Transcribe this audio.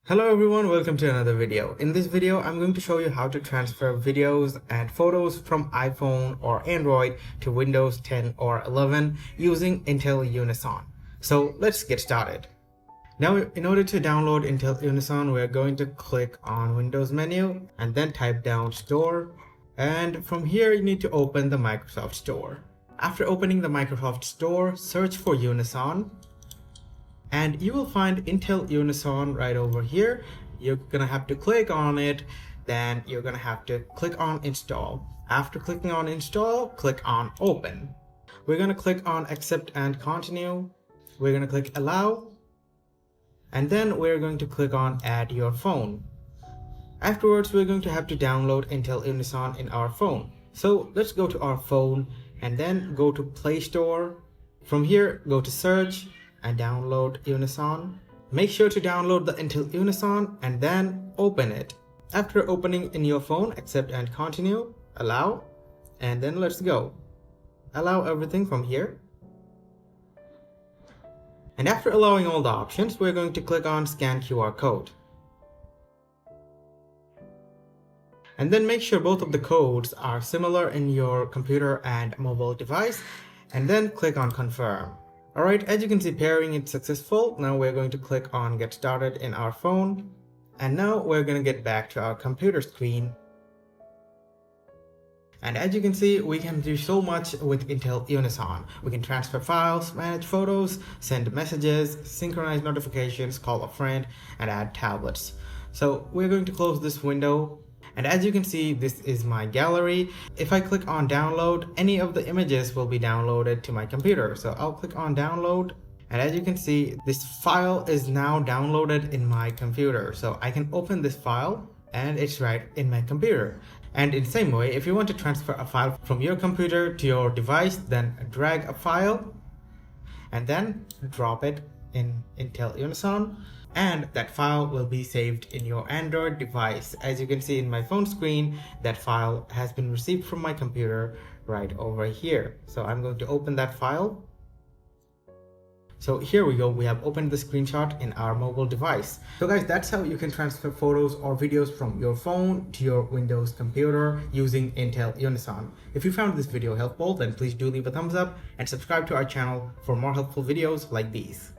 Hello everyone, welcome to another video. In this video, I'm going to show you how to transfer videos and photos from iPhone or Android to Windows 10 or 11 using Intel Unison. So let's get started. Now, in order to download Intel Unison, we're going to click on Windows menu and then type down Store. And from here, you need to open the Microsoft Store. After opening the Microsoft Store, search for Unison. And you will find Intel Unison right over here. You're gonna have to click on it, then you're gonna have to click on install. After clicking on install, click on open. We're gonna click on accept and continue. We're gonna click allow, and then we're going to click on add your phone. Afterwards, we're going to have to download Intel Unison in our phone. So let's go to our phone and then go to Play Store. From here, go to search and download Unison. Make sure to download the Intel Unison and then open it. After opening in your phone, accept and continue, allow, and then let's go. Allow everything from here. And after allowing all the options, we're going to click on scan QR code. And then make sure both of the codes are similar in your computer and mobile device, and then click on confirm. Alright, as you can see, pairing is successful. Now we're going to click on get started in our phone. And now we're going to get back to our computer screen. And as you can see, we can do so much with Intel Unison. We can transfer files, manage photos, send messages, synchronize notifications, call a friend, and add tablets. So we're going to close this window. And as you can see, this is my gallery. If I click on download, any of the images will be downloaded to my computer. So I'll click on download. And as you can see, this file is now downloaded in my computer. So I can open this file and it's right in my computer. And in the same way, if you want to transfer a file from your computer to your device, then drag a file and then drop it in Intel Unison. And that file will be saved in your Android device. As you can see in my phone screen, that file has been received from my computer right over here. So I'm going to open that file. So here we go, we have opened the screenshot in our mobile device. So guys, that's how you can transfer photos or videos from your phone to your Windows computer using Intel Unison. If you found this video helpful, then please do leave a thumbs up and subscribe to our channel for more helpful videos like these.